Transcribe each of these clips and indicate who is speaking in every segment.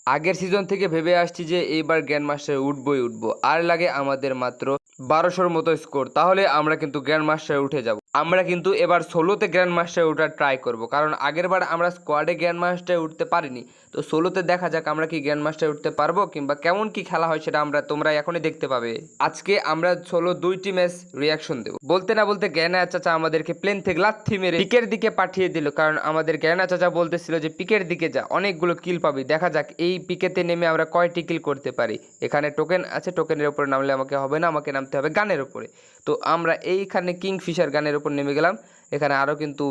Speaker 1: আগের সিজন থেকে ভেবে আসছি যে এইবার গ্র্যান্ড মাস্টারে উঠবো, আর লাগে আমাদের মাত্র 1200-র মতো স্কোর, তাহলে আমরা কিন্তু গ্র্যান্ড মাস্টারে উঠে যাব। আমরা কিন্তু এবার সোলোতে গ্র্যান্ড মাস্টারে ওঠার ট্রাই করব, কারণ আগের বার আমরা স্কোয়াডে গ্র্যান্ড মাস্টারে উঠতে পারিনি। তো সোলোতে দেখা যাক আমরা কি গ্র্যান্ড মাস্টারে উঠতে পারবো, কিংবা কেমন কি খেলা হয় সেটা তোমরা এখনই দেখতে পাবে। আজকে আমরা সোলো 2টি ম্যাচ রিয়াকশন দেবো। বলতে না বলতে জ্ঞানা চাচা আমাদেরকে প্লেন থেকে লাথি মেরে পিকের দিকে পাঠিয়ে দিল, কারণ আমাদের জ্ঞানা চাচা বলতেছিল যে পিকের দিকে যা, অনেকগুলো কিল পাবি। দেখা যাক এই পিকেতে নেমে আমরা কয়টি কিল করতে পারি। এখানে টোকেন আছে, টোকেনের উপরে নামলে আমাকে হবে না, আমাকে নামতে হবে গানের উপরে। তো আমরা এইখানে কিংফিশার গানের উপর নেমে গেলাম। এখানে আরও কিন্তু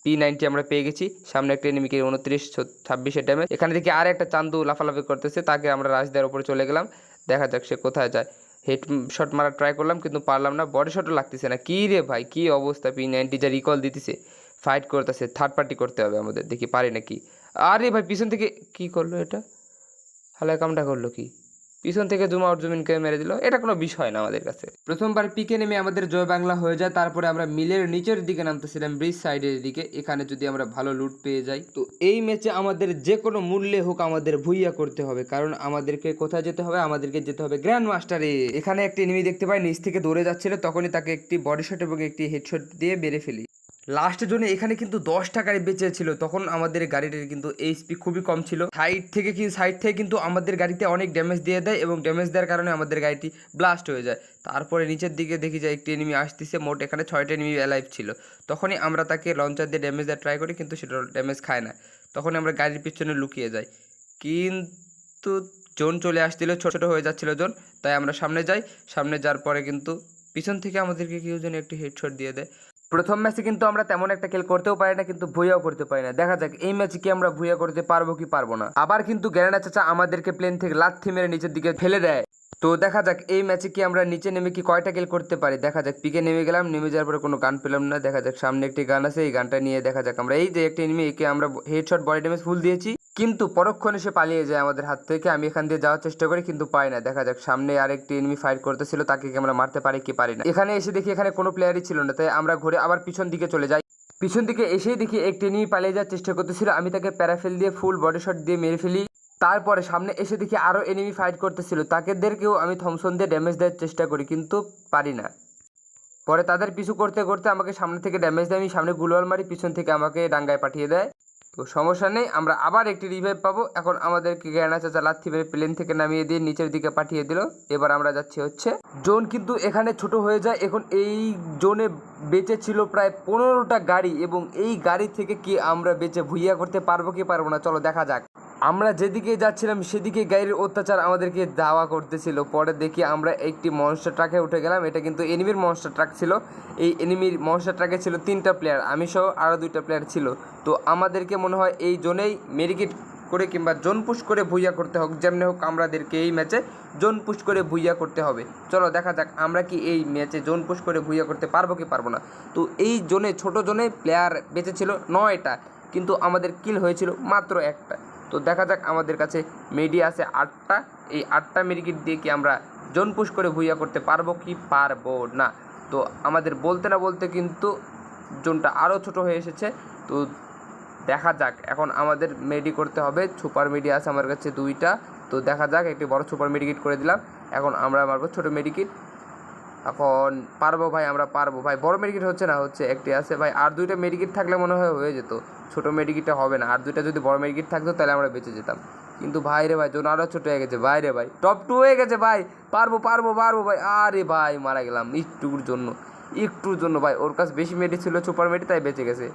Speaker 1: P90 আমরা পেয়ে গেছি। সামনে একটা এনিমিকে 29-26 ড্যামেজ। এখানে দেখি আর একটা চান্দু লাফালাফি করতেছে, তাকে আমরা রাশ দেওয়ার উপরে চলে গেলাম। দেখা যাক সে কোথায় যায়। হেড শট মারার ট্রাই করলাম কিন্তু পারলাম না, বডি শটও লাগতেছে না। কী রে ভাই, কী অবস্থা! P90 যা রিকল দিতেছে, ফাইট করতেছে, থার্ড পার্টি করতে হবে আমাদের, দেখি পারি নাকি। আরে ভাই পিছন থেকে কি করলো এটা, হালকা কামটা করলো কি, পিছন থেকে জুম আউট জুমিনকে মেরে দিল। এটা কোনো বিষয় না আমাদের কাছে। প্রথমবার পিকে নেমে আমাদের জয় বাংলা হয়ে যায়, তারপরে আমরা মিলের নিচের দিকে নামতেছিলাম, ব্রিজ সাইডের দিকে। এখানে যদি আমরা ভালো লুট পেয়ে যাই, তো এই ম্যাচে আমাদের যে কোনো মূল্যে হোক আমাদের ভুইয়া করতে হবে, কারণ আমাদেরকে কোথায় যেতে হবে, আমাদেরকে যেতে হবে গ্র্যান্ড মাস্টারে। এখানে একটি এনিমি দেখতে পাই নিচ থেকে দৌড়ে যাচ্ছিল, তখনই তাকে একটি বডি শট এবং একটি হেডশট দিয়ে মেরে ফেলি। লাস্টের জন্য এখানে কিন্তু 10টা গাড়ি বেঁচে ছিল, তখন আমাদের গাড়িটির কিন্তু এইচপি খুবই কম ছিল। সাইড থেকে কিন্তু আমাদের গাড়িতে অনেক ড্যামেজ দিয়ে দেয়, এবং ড্যামেজ দেওয়ার কারণে আমাদের গাড়িটি ব্লাস্ট হয়ে যায়। তারপরে নিচের দিকে দেখি যায় একটি এনিমি আসতেছে, মোট এখানে 6টা এনিমি অ্যালাইভ ছিল। তখনই আমরা তাকে লঞ্চার দিয়ে ড্যামেজ দেওয়ার ট্রাই করি, কিন্তু সেটা ড্যামেজ খায় না। তখনই আমরা গাড়ির পিছনে লুকিয়ে যাই, কিন্তু জোন চলে আসছিল, ছোট ছোট হয়ে যাচ্ছিল জোন। তাই আমরা সামনে যাই, সামনে যাওয়ার পরে কিন্তু পিছন থেকে আমাদেরকে কেউ যেন একটি হেডশট দিয়ে দেয়। প্রথম ম্যাচে কিন্তু আমরা তেমন একটা খেল করতেও পারি না, কিন্তু ভুইয়াও করতে পারি না। দেখা যাক এই ম্যাচে কি আমরা ভুইয়া করতে পারবো কি পারবো না। আবার কিন্তু গ্যারেনা চাচা আমাদেরকে প্লেন থেকে লাথি মেরে নিচের দিকে ফেলে দেয়। তো দেখা যাক এই ম্যাচে কি আমরা নিচে নেমে কি কয়টা কিল করতে পারি। দেখা যাক, পিকে নেমে গেলাম, নেমে যাওয়ার পরে কোনো গান পেলাম না। দেখা যাক সামনে একটি গান আছে, এই গানটা নিয়ে দেখা যাক আমরা এই যে একটি এনিমি, একে আমরা হেডশট বডি ড্যামেজ ফুল দিয়েছি, কিন্তু পরক্ষণে সে পালিয়ে যায় আমাদের হাত থেকে। আমি এখান দিয়ে যাওয়ার চেষ্টা করি কিন্তু পাই না। দেখা যাক সামনে আরেকটি এনিমি ফাইট করতেছিল, তাকে কি আমরা মারতে পারি কি পারি না। এখানে এসে দেখি এখানে কোনো প্লেয়ারই ছিল না, তাই আমরা ঘুরে আবার পিছন দিকে চলে যাই। পিছন দিকে এসেই দেখি একটি এনিমি পালিয়ে যাওয়ার চেষ্টা করতেছিল, আমি তাকে প্যারাফেল দিয়ে ফুল বডি শট দিয়ে মেরে ফেলি। তারপরে সামনে এসে দেখি আরও এনিমি ফাইট করতেছিল, তাদেরকেও আমি থমসন দিয়ে ড্যামেজ দেওয়ার চেষ্টা করি কিন্তু পারি না। পরে তাদের পিছু করতে করতে আমাকে সামনে থেকে ড্যামেজ দেয়, আমি সামনে গুলোয়াল মারি, পিছন থেকে আমাকে ডাঙ্গায় পাঠিয়ে দেয়। তো সমস্যা নেই, আমরা আবার একটি রিভাইভ পাবো। এখন আমাদেরকে গ্যানা চাচা লাথি মেরে প্লেন থেকে নামিয়ে দিয়ে নিচের দিকে পাঠিয়ে দিল। এবার আমরা যাচ্ছি হচ্ছে জোন, কিন্তু এখানে ছোট হয়ে যায়। এখন এই জোনে বেঁচে ছিল প্রায় 15টা গাড়ি, এবং এই গাড়ি থেকে কি আমরা বেঁচে ভুইয়া করতে পারবো কি পারবো না, চলো দেখা যাক। আমরা যেদিকে যাচ্ছিলাম সেদিকে গাড়ির অত্যাচার আমাদেরকে ধাওয়া করতেছিল। পরে দেখি আমরা একটি মনস্টার ট্রাকে উঠে গেলাম, এটা কিন্তু এনিমির মনস্টার ট্রাক ছিল। এই এনিমির মনস্টার ট্রাকে ছিল 3টা প্লেয়ার, আমি সহ আরও 2টা প্লেয়ার ছিল। তো আমাদেরকে মনে হয় এই জোনেই মেডিকেট করে কিংবা জোন পুশ করে ভুইয়া করতে হোক, যেমনি হোক আমাদেরকে এই ম্যাচে জোন পুশ করে ভুইয়া করতে হবে। চলো দেখা যাক আমরা কি এই ম্যাচে জোন পুশ করে ভুইয়া করতে পারবো কি পারবো না। তো এই জোনে ছোট জোনে প্লেয়ার বেঁচে ছিল 9টা, কিন্তু আমাদের কিল হয়েছিল মাত্র 1টা। তো দেখা যাক আমাদের কাছে মেডি আছে 8টা, এই 8টা মেডিকেট দিয়ে কি আমরা জোন পুশ করে ভুইয়া করতে পারবো কি পারবো না। তো আমাদের বলতে না বলতে কিন্তু জোনটা আরও ছোট হয়ে এসেছে। তো দেখা যাক, এখন আমাদের মেডি করতে হবে। সুপার মেডি আছে আমার কাছে 2টা। তো দেখা যাক, একটি বড় সুপার মেডিকেট করে দিলাম। এখন আমরা মারবো ছোটো মেডিকেট। এখন পারবো ভাই, আমরা পারবো ভাই। বড় মেডিকেট হচ্ছে না, হচ্ছে একটি আছে ভাই। আর 2টা মেডিকেট থাকলে মনে হয় হয়ে যেত, ছোটো মেডিকেটটা হবে না। আর 2টা যদি বড় মেডিকেট থাকতো তাহলে আমরা বেঁচে যেতাম। কিন্তু ভাই রে ভাই, জোন আরও ছোটো হয়ে গেছে ভাই রে ভাই, টপ 2 হয়ে গেছে ভাই। পারবো ভাই। আরে ভাই মারা গেলাম একটুর জন্য ভাই। ওর কাছে বেশি মেডি ছিল সুপার মেডি, তাই বেঁচে গেছে।